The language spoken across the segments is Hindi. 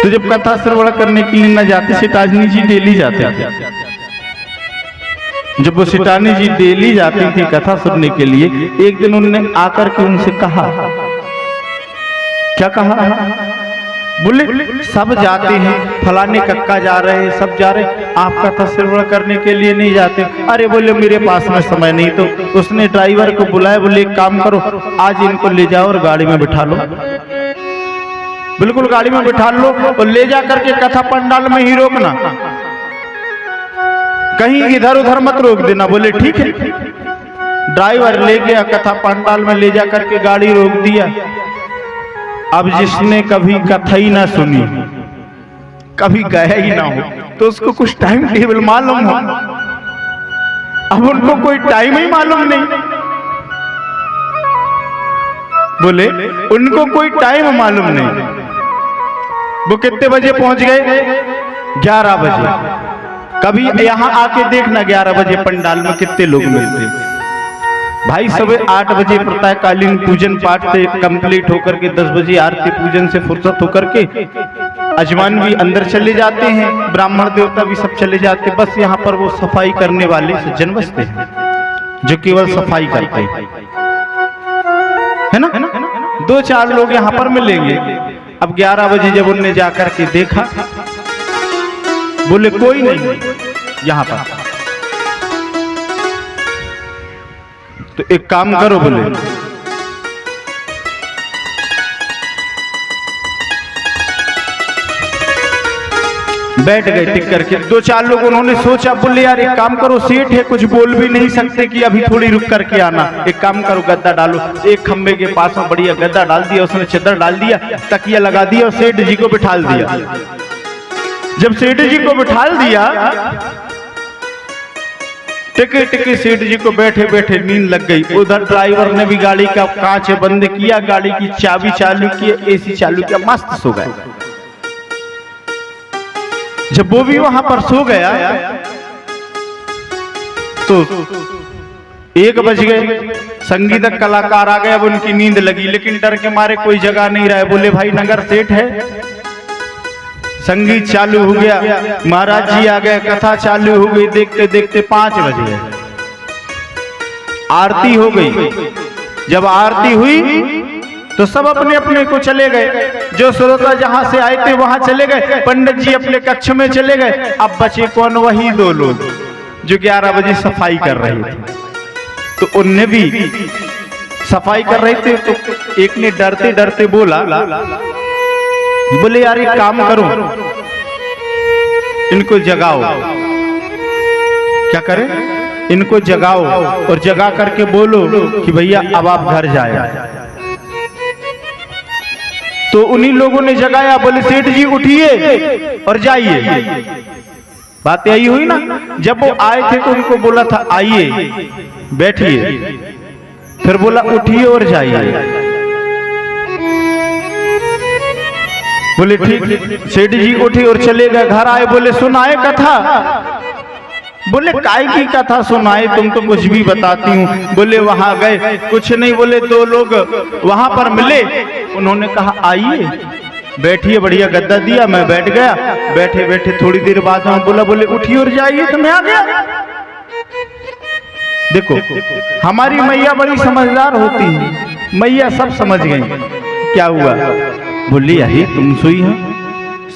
तो जब कथा श्रवण करने के लिए न जाते, सेठानी जी डेली जाते थे। जब वो सेठानी जी डेली जाती थी कथा सुनने के लिए, एक दिन उन्होंने आकर के उनसे कहा, क्या कहा? बोले सब जाते हैं, फलाने कक्का जा रहे हैं, सब जा रहे हैं, आप कथा श्रवण करने के लिए नहीं जाते। अरे बोले मेरे पास में समय नहीं। तो उसने ड्राइवर को बुलाया, बोले एक काम करो, आज इनको ले जाओ और गाड़ी में बिठा लो, बिल्कुल गाड़ी में बिठा लो और ले जा करके कथा पंडाल में ही रोकना, कहीं इधर उधर मत रोक देना। बोले ठीक है। ड्राइवर ले गया, कथा पंडाल में ले जा करके गाड़ी रोक दिया। अब जिसने कभी कथा ही ना सुनी, कभी गया ही ना हो, तो उसको कुछ टाइम टेबल मालूम हो। अब उनको कोई टाइम ही मालूम नहीं। बोले उनको कोई टाइम मालूम नहीं। वो कितने बजे पहुंच गए? 11 बजे। कभी यहां आके देखना 11 बजे पंडाल में कितने लोग मिलते। भाई सुबह 8 बजे प्रातःकालीन पूजन पाठ से कंप्लीट होकर के 10 बजे आरती पूजन से फुर्सत होकर के अजमान भी अंदर चले जाते हैं, ब्राह्मण देवता भी सब चले जाते। बस यहाँ पर वो सफाई करने वाले सज्जन बसते हैं जो केवल सफाई करते हैं, है ना? 2-4 लोग यहाँ पर मिलेंगे। अब 11 बजे जब उनने जाकर के देखा, बोले कोई नहीं यहाँ पर। तो एक काम करो, बोले बैठ गए टिक करके। 2-4 लोग उन्होंने सोचा, बोले यार एक काम करो, सेठ है, कुछ बोल भी नहीं सकते कि अभी थोड़ी रुक करके आना। एक काम करो, गद्दा डालो। एक खंबे के पास में बढ़िया गद्दा डाल दिया, उसने चादर डाल दिया, तकिया लगा दिया और सेठ जी को बिठाल दिया। जब सेठ जी को बिठाल दिया, टिके टिके सेठ जी को बैठे बैठे नींद लग गई। उधर ड्राइवर ने भी गाड़ी का कांच बंद किया, गाड़ी की चाबी चालू की, एसी चालू किया, मस्त सो गए। जब वो भी वहां पर सो गया तो 1 बज गए। संगीतक कलाकार आ गए, अब उनकी नींद लगी, लेकिन डर के मारे कोई जगह नहीं रहा। बोले भाई नगर सेठ है। संगीत चालू हो गया, महाराज जी आ गए, कथा चालू हो गई। देखते देखते 5 बज गए, आरती हो गई। जब आरती हुई तो सब अपने अपने को चले गए। जो श्रोता जहां से आए थे वहां चले गए, पंडित जी अपने कक्ष में चले गए। अब बचे कौन? वही 2 लोग जो 11 बजे सफाई कर रहे थे। तो उनने भी सफाई कर रहे थे। तो एक ने डरते डरते बोला, बोले यार एक काम करो, इनको जगाओ। क्या करें? इनको जगाओ और जगा करके बोलो कि भैया अब आप घर जाए। तो उन्हीं लोगों ने जगाया। बोले सेठ जी उठिए और जाइए। बात यही हुई ना। जब वो आए थे तो उनको बोला था आइए बैठिए, फिर बोला उठिए और जाइए। बोले ठीक। सेठ जी उठे और चले गए, घर आए। बोले सुनाए कथा? बोले काय की कथा सुनाए, तुम तो कुछ भी बताती हूँ। बोले वहां गए, कुछ नहीं। बोले 2 लोग वहां पर मिले, उन्होंने कहा आइए बैठिए, बढ़िया गद्दा दिया, मैं बैठ गया। बैठे बैठे थोड़ी देर बाद में बोला, बोले उठिए और जाइए, तो मैं आ गया। देखो हमारी मैया बड़ी समझदार होती है, मैया सब समझ गई। क्या हुआ? बोली यही तुम सोई हो,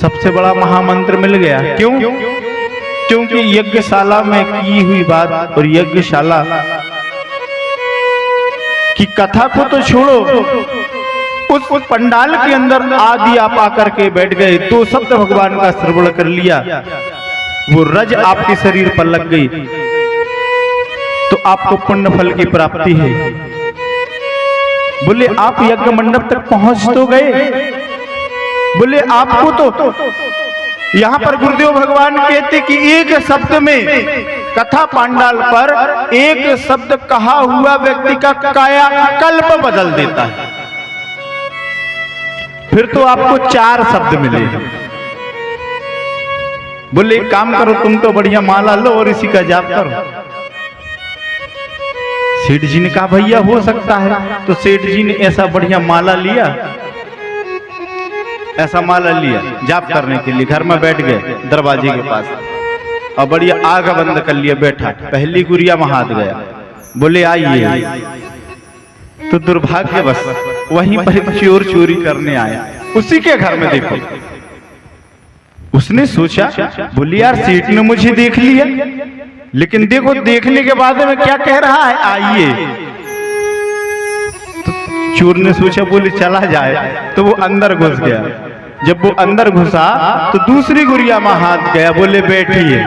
सबसे बड़ा महामंत्र मिल गया। क्यों? क्योंकि यज्ञशाला में की हुई बात और यज्ञशाला की कथा को तो छोड़ो, उस पंडाल के अंदर आदि आप आकर के बैठ गए, 2 शब्द भगवान का श्रवण कर लिया, वो रज आपके शरीर पर लग गई, तो आपको पुण्य फल की प्राप्ति है। बोले आप यज्ञ मंडप तक पहुंच तो गए। बोले आपको तो यहाँ पर गुरुदेव भगवान कहते कि एक शब्द में कथा पांडाल पर एक शब्द कहा हुआ व्यक्ति का कायाकल्प बदल देता है। फिर तो आपको 4 शब्द मिले। बोले एक काम करो, तुम तो बढ़िया माला लो और इसी का जाप करो। सेठ जी ने कहा भैया हो सकता है। तो सेठ जी ने ऐसा बढ़िया माला लिया ऐसा माला लिया जाप करने के लिए, घर में बैठ गए दरवाजे के पास और बढ़िया आग बंद कर लिया, बैठा। पहली गुड़िया में हाथ गया, बोले आइए। तो दुर्भाग्यवश वहीं पर चोर चोरी करने आया, उसी के घर में देखो। उसने सोचा, बोले यार सेठ ने मुझे देख लिया, लेकिन देखो देखने के बाद में क्या कह रहा है, आइए। तो चोर ने सोचा, बोले चला जाए, तो वो अंदर घुस गया। जब वो अंदर घुसा तो दूसरी गुड़िया में हाथ गया, बोले बैठिए।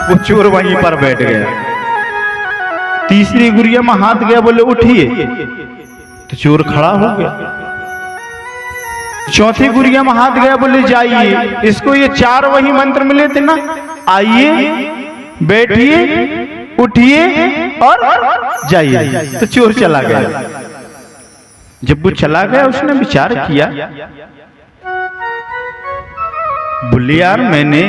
वो चोर वहीं पर बैठ गया। तीसरी गुड़िया में हाथ गया, बोले उठिए, तो चोर खड़ा हो गया। चौथी गुड़िया में हाथ गया, बोले जाइए। इसको ये 4 वही मंत्र मिले थे ना, आइए, बैठिए, उठिए और जाइए। तो चोर चला गया। जब वो चला गया, उसने विचार किया, बोले यार मैंने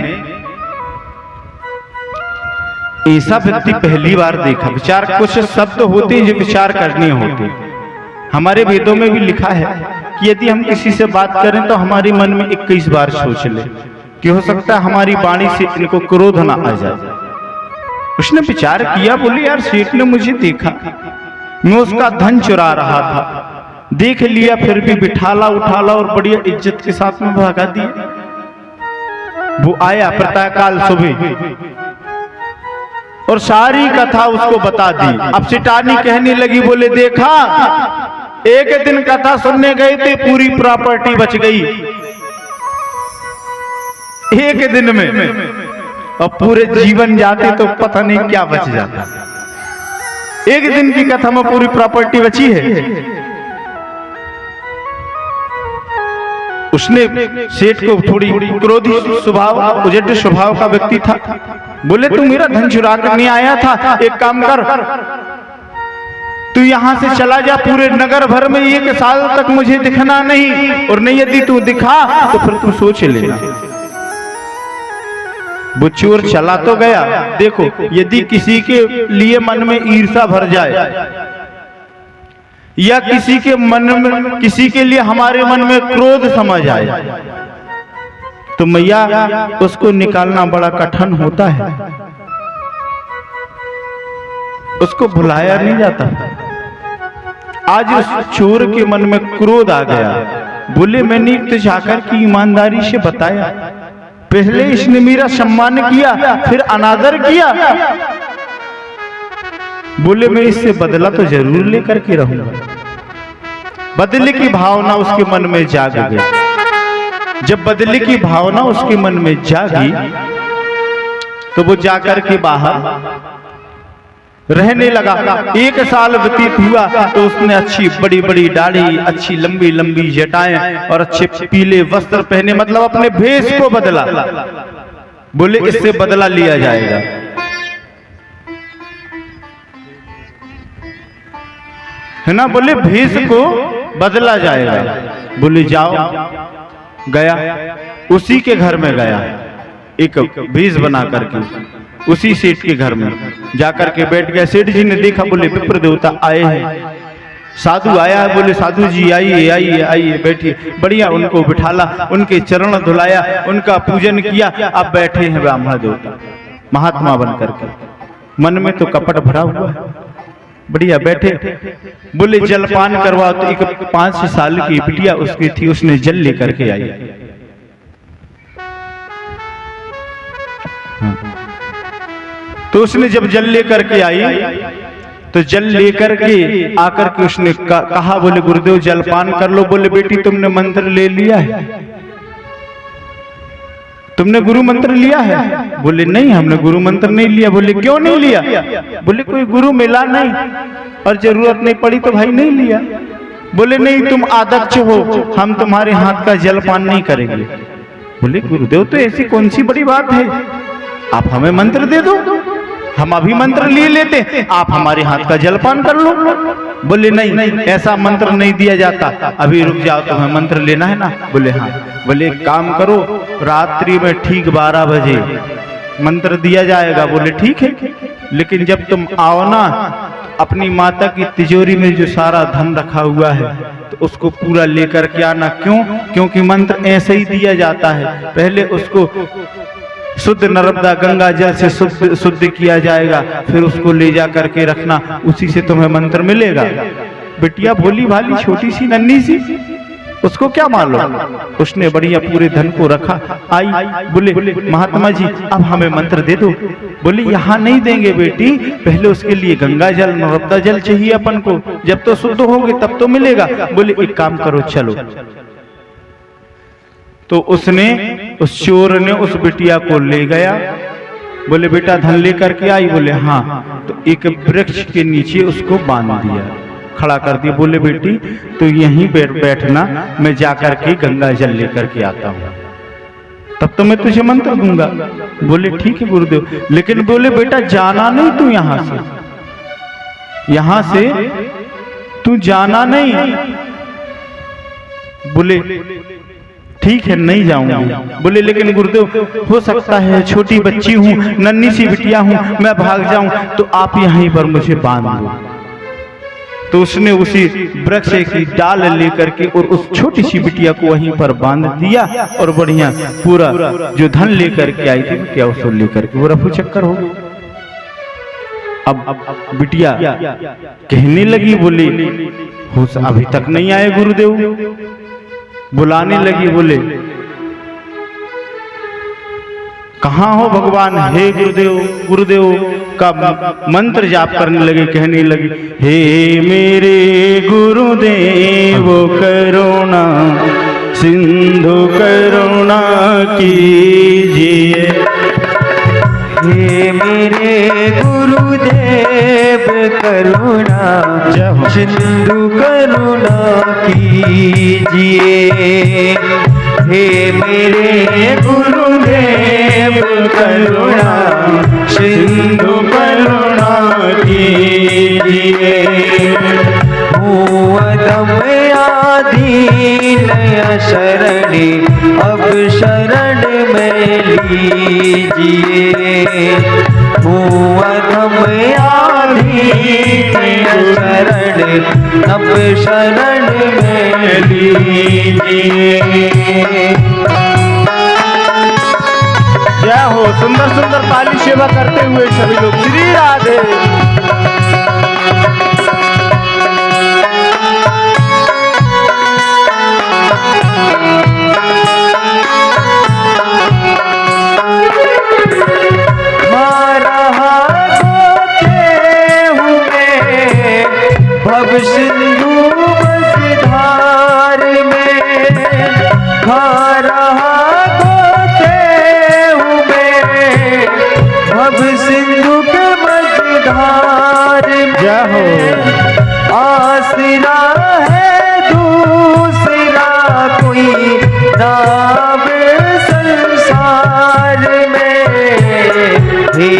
ऐसा व्यक्ति पहली बार देखा। विचार कुछ शब्द होते हैं जो विचार करने होते। हमारे वेदों में भी लिखा है कि यदि हम किसी से बात करें तो हमारे मन में 21 बार सोच ले कि हो सकता है हमारी वाणी से इनको क्रोध ना आ जाए। उसने विचार किया, बोले यार सेठ ने मुझे देखा, मैं उसका धन चुरा रहा था, देख लिया, फिर भी बिठाला उठाला और बढ़िया इज्जत के साथ में भगा दिया। वो आया प्रातःकाल सुबह और सारी कथा उसको बता दी। अब सिटानी कहने लगी, बोले देखा, एक दिन कथा सुनने गए थे, पूरी प्रॉपर्टी बच गई एक दिन में, और पूरे जीवन जाते तो पता नहीं क्या बच जाता। एक दिन की कथा में पूरी प्रॉपर्टी बची है। उसने सेठ को थोड़ी क्रोधी स्वभाव, उजड़ स्वभाव का व्यक्ति था। बोले तू मेरा धन चुरा कर नहीं आया था, एक काम कर, तू यहां से चला जा, पूरे नगर भर में 1 साल तक मुझे दिखना नहीं, और नहीं यदि तू दिखा तो फिर तू सोच लेना। वो चोर चला तो गया। देखो, यदि किसी के लिए मन में ईर्ष्या भर जाए या किसी के मन में, किसी के लिए हमारे मन में क्रोध समझ आए, तो मैया उसको निकालना बड़ा कठिन होता है, उसको भुलाया नहीं जाता। आज उस चोर के मन में क्रोध आ गया। बोले मैंने तो जाकर की ईमानदारी से बताया, पहले इसने मेरा सम्मान किया, फिर अनादर किया। बोले मैं इससे बदला तो जरूर लेकर के रहूंगा। बदले की भावना उसके मन में जाग गई। जब बदले की भावना उसके मन में जागी तो वो जाकर के बाहर रहने लगा। 1 साल व्यतीत हुआ तो उसने अच्छी बड़ी बड़ी दाढ़ी, अच्छी लंबी लंबी जटाएं और अच्छे पीले वस्त्र पहने, मतलब अपने भेष को बदला। बोले इससे बदला लिया जाएगा। है ना, बोले भेष को बदला जाएगा। बोले जाओ। गया, उसी के घर में गया, एक भेष बना करके उसी सेठ के घर में जाकर के बैठ गया। सेठ जी ने देखा, बोले विप्र देवता आए हैं, साधु आया है। बोले साधु जी आइए आइए आइए, बैठिए। बढ़िया उनको बिठाला, उनके चरण धुलाया, उनका पूजन किया। अब बैठे हैं ब्राह्मण देवता महात्मा बन करके, मन में तो कपट भरा हुआ है। बढ़िया बैठे। बोले जलपान करवा। तो एक 5 साल की बिटिया उसकी थी, उसने जल लेकर के आई। तो उसने जब जल लेकर के आई तो जल लेकर के आकर के उसने कहा, बोले गुरुदेव जलपान कर लो। बोले बेटी तुमने मंत्र ले लिया है, तुमने गुरु मंत्र लिया है? बोले नहीं हमने गुरु मंत्र नहीं लिया। बोले क्यों नहीं लिया? बोले कोई गुरु मिला नहीं और जरूरत नहीं पड़ी तो भाई नहीं लिया। बोले नहीं तुम आदक्ष हो, हम तुम्हारे हाथ का जलपान नहीं करेंगे। बोले गुरुदेव तो ऐसी कौन सी बड़ी बात है, आप हमें मंत्र दे दो, हम अभी मंत्र लिए लेते, आप हमारे हाथ का जलपान कर लो। बोले नहीं ऐसा मंत्र नहीं दिया जाता, अभी रुक जाओ, तुम्हें मंत्र लेना है ना? बोले हाँ। बोले एक काम करो, रात्रि में ठीक 12 बजे मंत्र दिया जाएगा। बोले ठीक है, लेकिन जब तुम आओ ना अपनी माता की तिजोरी में जो सारा धन रखा हुआ है तो उसको पूरा लेकर के आना। क्यों? क्योंकि मंत्र ऐसे ही दिया जाता है, पहले उसको शुद्ध नर्मदा गंगा जल से शुद्ध किया जाएगा, फिर उसको ले जा करके रखना, उसी से तुम्हें मंत्र मिलेगा। बिटिया भोली भाली छोटी सी नन्ही सी, उसको क्या मालूम, उसने बढ़िया पूरे धन को रखा। आई बोले महात्मा जी अब हमें मंत्र दे दो। बोले यहाँ नहीं देंगे बेटी, पहले उसके लिए गंगा जल नर्मदा जल चाहिए अपन को, जब तो शुद्ध होगे तब तो मिलेगा। बोले एक काम करो चलो। तो उसने, उस चोर ने उस बिटिया को ले गया। बोले बेटा धन लेकर के आई? बोले हाँ। तो एक वृक्ष के नीचे उसको बांध दिया, खड़ा कर दिया। बोले बेटी तो यहीं बैठना, मैं जाकर के गंगा जल लेकर के आता हूँ, तब तो मैं तुझे मंत्र दूंगा। बोले ठीक है गुरुदेव, लेकिन बोले बेटा जाना नहीं तू यहां से तू जाना नहीं। बोले ठीक है नहीं जाऊंगी। बोले लेकिन गुरुदेव हो सकता है छोटी बच्ची हूँ, नन्ही सी बिटिया हूँ, मैं भाग जाऊं, तो आप यहीं पर मुझे बांध दो। तो उसने उसी वृक्ष की डाल लेकर के और उस छोटी सी बिटिया को वहीं पर बांध दिया और बढ़िया पूरा जो धन लेकर के आई थी क्या उसको लेकर के वो रफू चक्कर हो गई। अब बिटिया कहने लगी, बोली होश अभी तक नहीं आए गुरुदेव, बुलाने लगी। बोले कहाँ हो भगवान? हे गुरुदेव, गुरुदेव का मंत्र जाप करने लगे, कहने लगी हे मेरे गुरुदेव करुणा सिंधु करुणा कीजिए। हे मेरे गुरुदेव करुणा सिंधु करुणा कीजिए। हे मेरे गुरुदेव करुणा सिंधु करुणा कीजिए। हूँ अदम आदीन शरणी अब शरण में लीजिए। हूँ अदम आदीन शरण अब शरण में लीजिए। क्या हो, सुंदर सुंदर ताली सेवा करते हुए सभी लोग श्री राधे। भव सिंधु मझधार में खा रहा गोते हूँ मैं। भव सिंधु के मझधार में आसरा है दूसरा कोई नाम संसार में। हे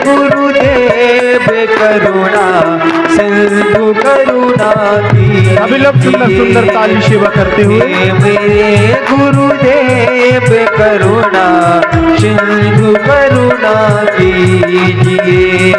गुरुदेव करुणा सिंधु करुणा कीजिए। अभी लोग सुंदर सुंदर ताली सेवा करते हुए मेरे गुरुदेव करुणा सिंधु करुणा कीजिए।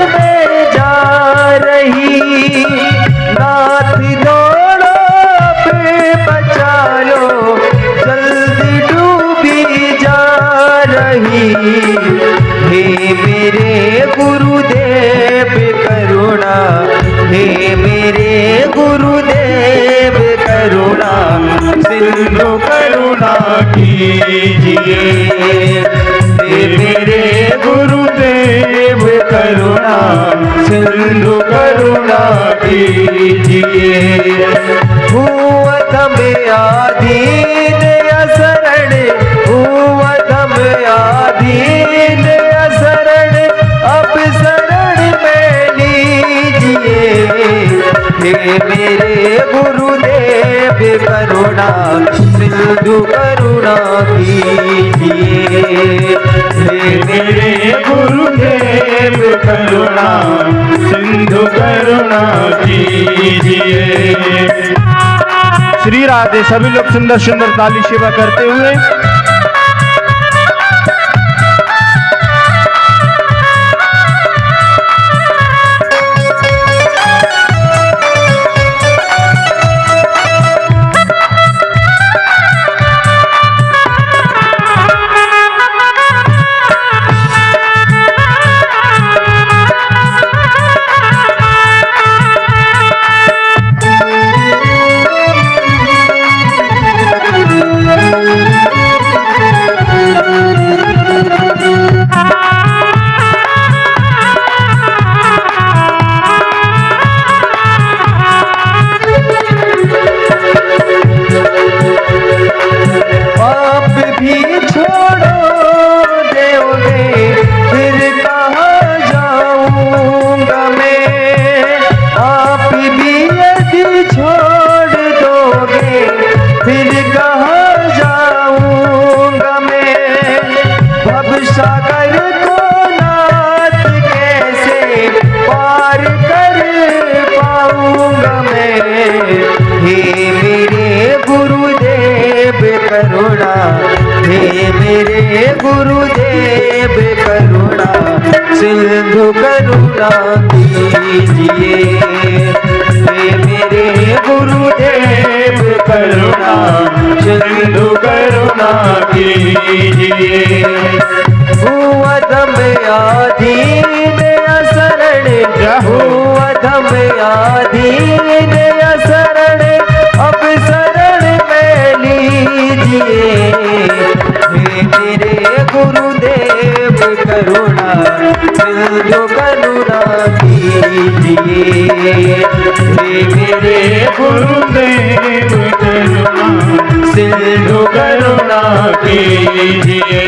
में जा रही नाथ दौड़ो बचा लो जल्दी डूबी जा रही। हे मेरे गुरुदेव करुणा, हे मेरे करुणा कीजिए। हे मेरे गुरुदेव करुणा सिंधु करुणा कीजिए। हुआ में आधीन असरण, हुआ में आधीन असरण, अब शरण में लीजिए। हे मेरे गुरुदेव करुणा सिंधु करुणा कीजिए। हे मेरे गुरुदेव करुणा सिंधु करुणा कीजिए। श्री राधे। सभी लोग सुंदर सुंदर ताली सेवा करते हुए गुरुदेव करुणा सिंधु करुणा कीजिए। हे मेरे गुरुदेव करुणा सिंधु करुणा कीजिए। हुआ दम आधीन असरण, हुआ दम आधीन असरण, अब शरण में लीजिए। मेरे गुरुदेव करुणा सिंधु करुणा कीजिए। मेरे गुरुदेव करुणा सिंधु करुणा कीजिए।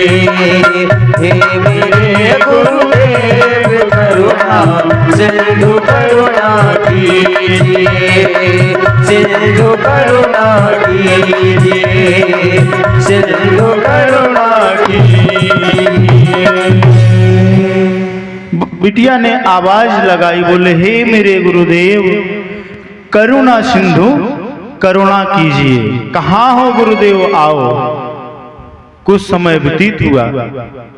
हे मेरे गुरुदेव करुणा सिंधु करुणा कीजिए। सिंधु करुणा कीजिए। सिंधु करुणा कीजिए। बिटिया ने आवाज लगाई, बोले हे मेरे गुरुदेव करुणा सिंधु करुणा कीजिए। कहाँ हो गुरुदेव, आओ। कुछ समय व्यतीत हुआ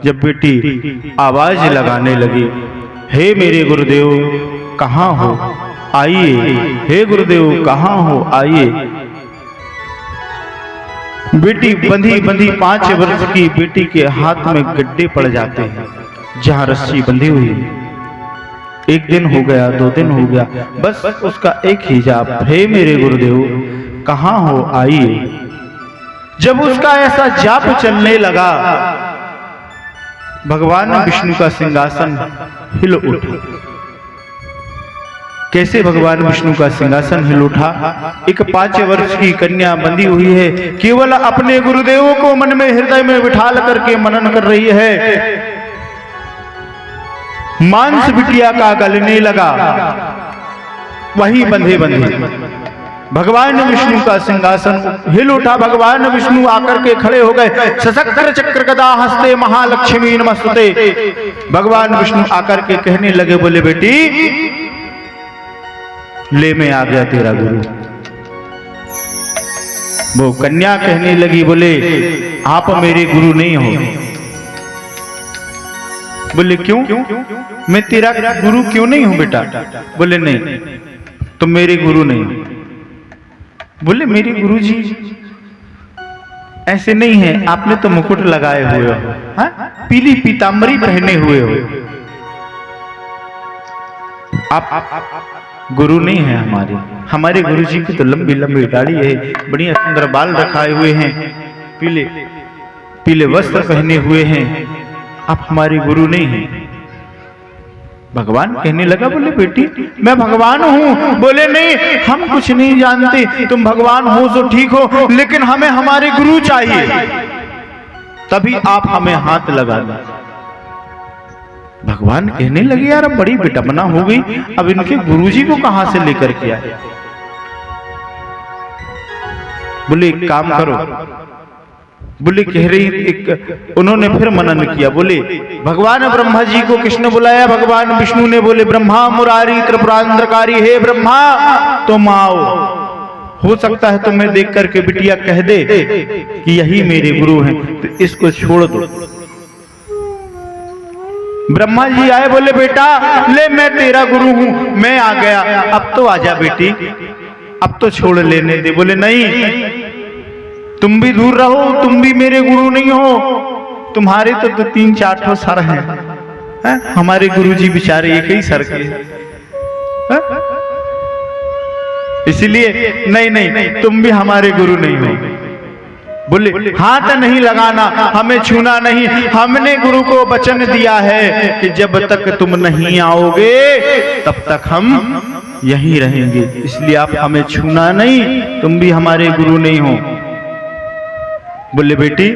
जब बेटी आवाज लगाने लगी, हे मेरे गुरुदेव कहाँ हो, आइए। हे गुरुदेव कहाँ हो, आइए। बेटी बंधी बंधी 5 वर्ष की बेटी के हाथ में गड्ढे पड़ जाते हैं जहां रस्सी बंधी हुई है। 1 दिन हो गया, 2 दिन हो गया, बस उसका एक ही जाप, हे मेरे गुरुदेव कहाँ हो, आइए। जब उसका ऐसा जाप चलने लगा, भगवान विष्णु का सिंहासन हिल उठा। कैसे भगवान विष्णु का सिंहासन हिल उठा? एक 5 वर्ष की कन्या बंधी हुई है, केवल अपने गुरुदेवों को मन में हृदय में बिठा करके मनन कर रही है। मांस बिटिया का गलने लगा, वही बंधे बंधे भगवान विष्णु का सिंहासन हिल उठा। भगवान विष्णु आकर के खड़े हो गए, सशक्र चक्र गदा हस्ते महालक्ष्मी नमस्ते। भगवान विष्णु आकर के कहने लगे, बोले बेटी ले मैं आ गया तेरा गुरु। वो कन्या कहने लगी, बोले आप मेरे गुरु नहीं हो। बोले क्यों, मैं तेरा गुरु क्यों नहीं हूं बेटा? बोले नहीं, तुम मेरे गुरु नहीं हो। बोले मेरे गुरु जी ऐसे नहीं है, आपने तो मुकुट लगाए हुए हो, हाँ? पीली पीतांबरी पहने हुए हो, आप गुरु नहीं है हमारे। हमारे गुरु जी की तो लंबी लंबी दाढ़ी है, बढ़िया सुंदर बाल रखाए हुए हैं, पीले पीले वस्त्र पहने हुए हैं, आप हमारे गुरु नहीं हैं। भगवान कहने लगा, बोले बेटी मैं भगवान हूं। बोले नहीं, हम कुछ नहीं जानते, तुम भगवान हो तो ठीक हो, लेकिन हमें हमारे गुरु चाहिए, तभी आप हमें हाथ लगाना। भगवान कहने लगे, यार अब बड़ी विडंबना हो गई, अब इनके गुरुजी को कहां से लेकर के आए। बोले एक काम करो, बोले कह रही उन्होंने फिर मनन किया। बोले भगवान ब्रह्मा जी को किसने बुलाया? भगवान विष्णु ने। बोले ब्रह्मा मुरारी त्रिपुरांतकारी, हे ब्रह्मा तुम आओ, हो सकता है तुम्हें देख करके बिटिया कह दे कि यही मेरे गुरु हैं, तो इसको छोड़ दो। ब्रह्मा जी आए, बोले बेटा ले मैं तेरा गुरु हूं, मैं आ गया, अब तो आजा बेटी, अब तो छोड़ लेने दे। बोले नहीं, तुम भी दूर रहो, तुम भी मेरे गुरु नहीं हो, तुम्हारे तो 3-4 ठो सर हैं, हमारे गुरुजी बेचारे एक ही सर के हैं, इसलिए नहीं नहीं तुम भी हमारे गुरु नहीं हो। बोले हाथ नहीं लगाना, हमें छूना नहीं, हमने गुरु को वचन दिया है कि जब तक तुम नहीं आओगे तब तक हम यहीं रहेंगे, इसलिए आप हमें छूना नहीं, तुम भी हमारे गुरु नहीं हो। बोले बेटी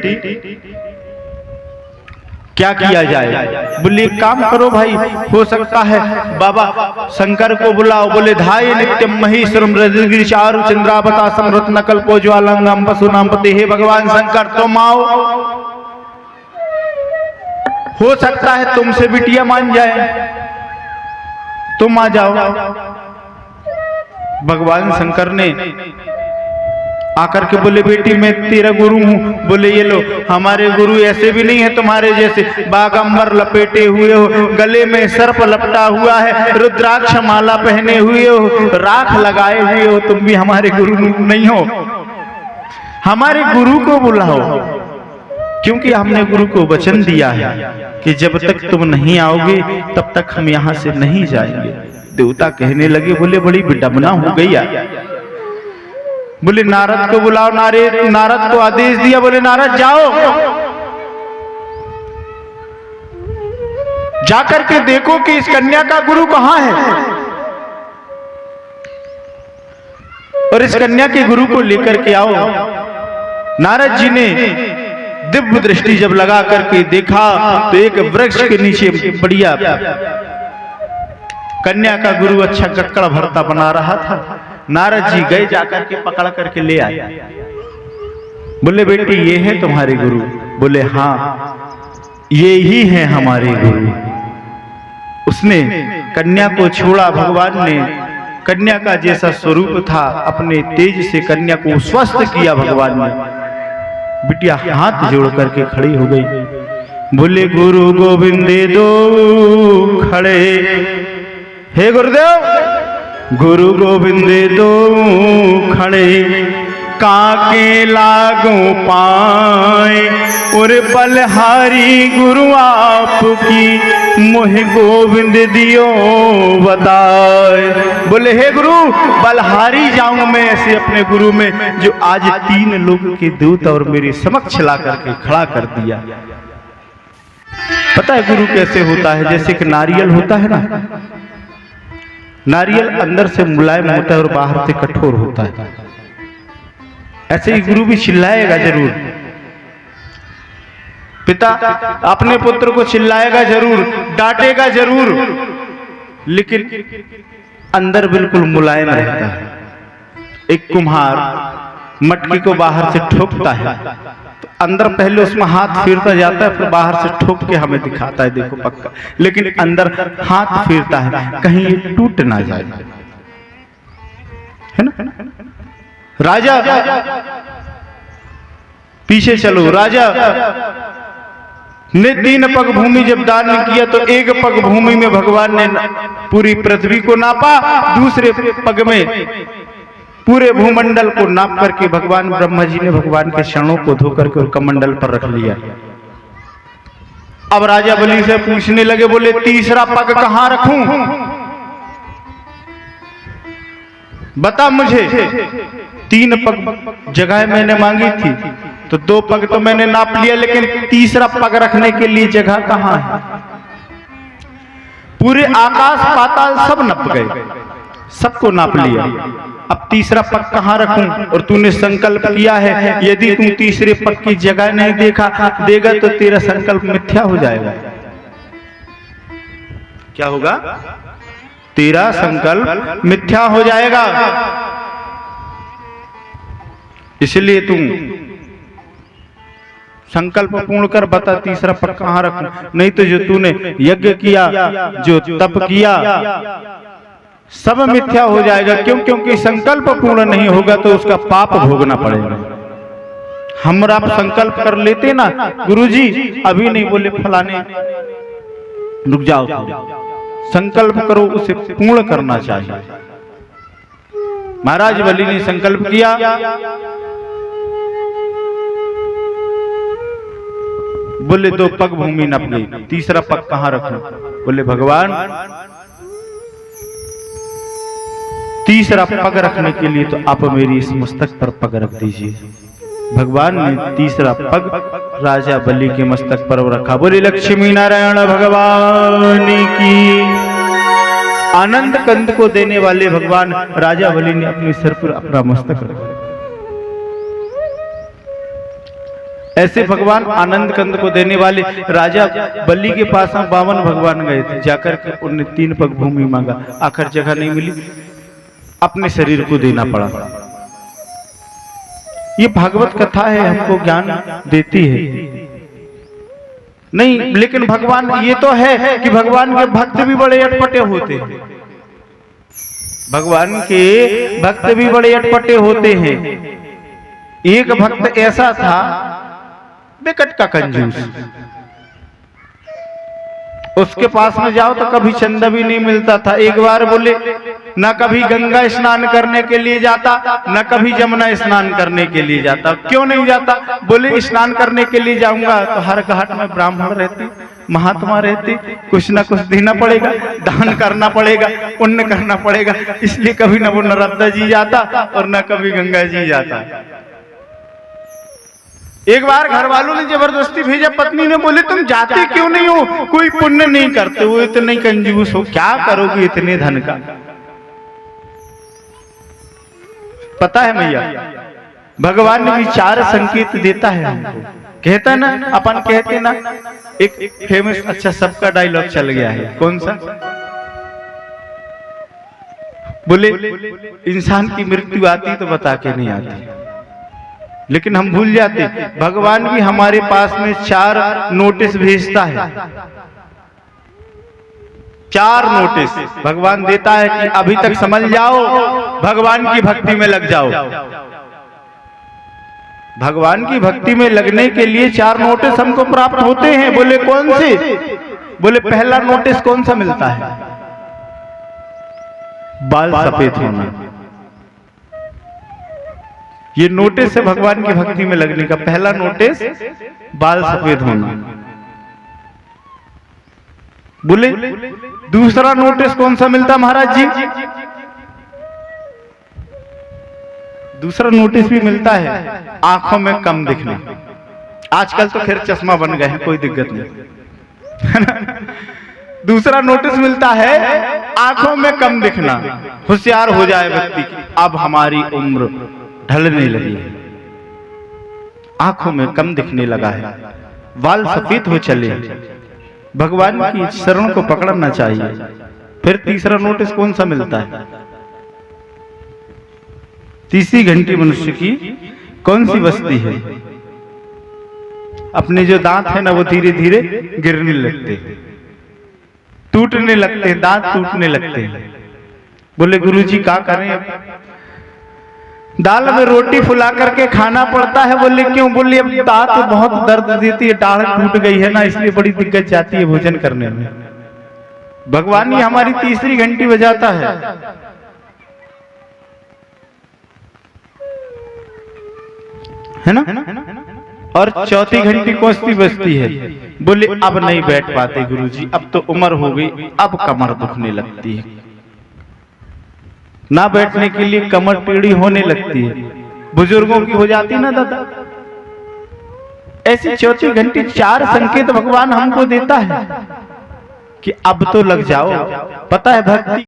क्या किया जाए? बोले एक काम करो भाई, हो सकता है बाबा शंकर को बुलाओ। बोले धाय नित्यम महेश्वरम रजगिरी चारु चंद्रावता समृत नकल को ज्वालंगम पशुनाम पते, हे भगवान शंकर तुम आओ, हो सकता है तुमसे बिटिया मान जाए, तुम आ जाओ। भगवान शंकर ने आकर के बोले बेटी मैं तेरा गुरु हूं। बोले ये लो, हमारे गुरु ऐसे भी नहीं है तुम्हारे जैसे, बागंबर लपेटे हुए हो, गले में सर्प लपटा हुआ है, रुद्राक्ष माला पहने हुए हो, राख लगाए हुए हो, तुम भी हमारे गुरु नहीं हो। हमारे गुरु को बुलाओ, क्योंकि हमने गुरु को वचन दिया है कि जब तक तुम नहीं आओगे तब तक हम यहां से नहीं जाएंगे। देवता कहने लगे, बोले बड़ी विडंबना हो गई यार। बोले नारद को बुलाओ। नारद को आदेश दिया, बोले नारद जाओ, जाकर के देखो कि इस कन्या का गुरु कहां है, और इस कन्या के गुरु को लेकर के आओ। नारद जी ने दिव्य दृष्टि जब लगा करके देखा तो एक वृक्ष के नीचे बढ़िया कन्या का गुरु अच्छा कक्कड़ भरता बना रहा था। नारद जी गए, जाकर के पकड़ करके ले आए। बोले बेटी ये है तुम्हारे गुरु? बोले हाँ ये ही है हमारे गुरु। उसने कन्या को छोड़ा, भगवान ने कन्या का जैसा स्वरूप था अपने तेज से कन्या को स्वस्थ किया भगवान ने। बिटिया हाथ जोड़ करके खड़ी हो गई। बोले गुरु गोविंद दो खड़े, हे गुरुदेव गुरु गोविंद दो खड़े, काके लागो पाए और बलहारी गुरु आपकी मोहे गोविंद दियो बताए। बोले हे गुरु बलहारी जाऊं मैं ऐसे अपने गुरु में, जो आज 3 लोग के दूत और मेरे समक्ष ला करके खड़ा कर दिया। पता है गुरु कैसे होता है? जैसे कि नारियल होता है ना, नारियल अंदर से मुलायम होता है और बाहर से कठोर होता है, ऐसे ही गुरु भी चिल्लाएगा जरूर। पिता अपने पुत्र को चिल्लाएगा जरूर, डांटेगा जरूर, लेकिन अंदर बिल्कुल मुलायम रहता है। एक कुम्हार मटकी को बाहर से ठोकता है तो अंदर पहले उसमें हाथ फेरता जाता है, फिर बाहर से ठोक के हमें दिखाता है देखो पक्का, लेकिन अंदर हाथ फेरता है कहीं ये टूट ना जाए, है ना। राजा पीछे चलो, राजा ने 3 पग भूमि जब दान किया तो 1 पग भूमि में भगवान ने पूरी पृथ्वी को नापा, दूसरे पग में पूरे भूमंडल को नाप करके भगवान ब्रह्मा जी ने भगवान के चरणों को धो करके और कमंडल पर रख लिया। अब राजा बलि से पूछने लगे, बोले तीसरा पग कहां रखूं? बता मुझे, 3 पग जगह मैंने मांगी थी, तो 2 पग तो मैंने नाप लिया, लेकिन तीसरा पग रखने के लिए जगह कहां है? पूरे आकाश पाताल सब नप गए, सबको नाप लिया, अब तीसरा पग कहां रखूं? और तूने संकल्प किया है यदि तू तीसरे पग की जगह नहीं देगा तो तेरा संकल्प मिथ्या हो जाएगा। क्या होगा? तेरा संकल्प मिथ्या हो जाएगा। इसलिए तू संकल्प पूर्ण कर, बता तीसरा पग कहां रखूं? नहीं तो जो तूने यज्ञ किया, जो तप किया, सब मिथ्या हो जाएगा। क्यों? क्योंकि संकल्प पूर्ण नहीं होगा तो उसका पाप भोगना पड़ेगा। हम आप संकल्प कर लेते ना, गुरुजी अभी नहीं, बोले फलाने रुक जाओ, संकल्प करो, उसे पूर्ण करना चाहिए। महाराज बलि ने संकल्प किया, बोले 2 पग भूमि नप गई, तीसरा पग कहां रखूं? बोले भगवान तीसरा पग रखने के लिए तो आप मेरी इस मस्तक पर पग रख दीजिए। भगवान ने तीसरा पग राजा बलि के मस्तक पर रखा। बोले लक्ष्मी नारायण भगवान की। आनंद कंद को देने वाले भगवान राजा बलि ने अपने सिर पर अपना मस्तक रखा। ऐसे भगवान आनंद कंद को देने वाले राजा बलि के पास 52 भगवान गए थे, जाकर के उन्हें 3 पग भूमि मांगा, आखिर जगह नहीं मिली, अपने शरीर को देना पड़ा। ये भागवत कथा है, हमको ज्ञान देती है नहीं, लेकिन भगवान ये तो है कि भगवान के भक्त भी बड़े अटपटे होते हैं। भगवान के भक्त भी बड़े अटपटे होते हैं। एक भक्त ऐसा था, बेकट का कंजूस, उसके पास में जाओ तो कभी चंदा भी नहीं मिलता था। एक बार बोले न कभी गंगा स्नान करने के लिए जाता, न कभी जमुना स्नान करने के लिए जाता। क्यों नहीं जाता? बोले स्नान करने के लिए जाऊंगा तो हर घाट में ब्राह्मण रहते, महात्मा रहते, कुछ ना कुछ देना पड़ेगा, दान करना पड़ेगा, पुण्य करना पड़ेगा, इसलिए कभी न वो नर्मदा जी जाता और न कभी गंगा जी जाता। एक बार घर वालों ने जबरदस्ती भेजा, पत्नी ने बोले तुम जाते क्यों नहीं हो? कोई पुण्य नहीं करते हो, इतने कंजूस हो, क्या करोगे इतने धन का? पता है भैया, भगवान ने भी 4 संकेत देता है हमको। कहता ना, अपन कहते ना, एक फेमस अच्छा सबका डायलॉग चल गया है, कौन सा? बोले इंसान की मृत्यु आती तो बता के नहीं आती, लेकिन हम भूल जाते। भगवान भी हमारे पास में 4 नोटिस भेजता है। 4 नोटिस भगवान देता है कि अभी तक समझ जाओ, भगवान की भक्ति में लग जाओ। भगवान की भक्ति में लगने के लिए 4 नोटिस हमको प्राप्त होते हैं। बोले कौन से? बोले पहला नोटिस कौन सा मिलता है? बाल सफेद होना। ये नोटिस है भगवान की भक्ति में लगने का। पहला नोटिस बाल सफेद होना। बोले दूसरा नोटिस कौन सा मिलता महाराज जी? दूसरा नोटिस भी मिलता है आंखों में कम दिखना। आजकल तो खैर चश्मा बन गए हैं, कोई दिक्कत नहीं, है ना? दूसरा नोटिस मिलता है आंखों में कम दिखना। होशियार हो जाए व्यक्ति की अब हमारी उम्र ढलने लगी है, आंखों में कम दिखने लगा है, बाल सफेद हो चले, भगवान की शरण को पकड़ना चाहिए। फिर तीसरा नोटिस कौन सा मिलता है? तीसरी घंटी मनुष्य की कौन सी बस्ती है? अपने जो दांत है ना वो धीरे धीरे गिरने लगते हैं, टूटने लगते हैं, दांत टूटने लगते हैं। बोले गुरुजी क्या करें? अब दाल में रोटी फुला करके खाना पड़ता है। बोले क्यों? बोले अब दांत बहुत दर्द देती है, दाढ़ टूट गई है ना, इसलिए बड़ी दिक्कत जाती है भोजन करने में। भगवान ये हमारी तीसरी घंटी बजाता है ना? और चौथी घंटी कौन सी बजती है? बोले अब नहीं बैठ पाते गुरुजी, अब तो उम्र हो गई, अब कमर दुखने लगती है, ना बैठने के लिए कमर टेढ़ी होने लगती है, बुजुर्गों की हो जाती ना दादा। ऐसी चौथी घंटी 4 संकेत भगवान हमको देता है कि अब तो लग जाओ। पता है भक्ति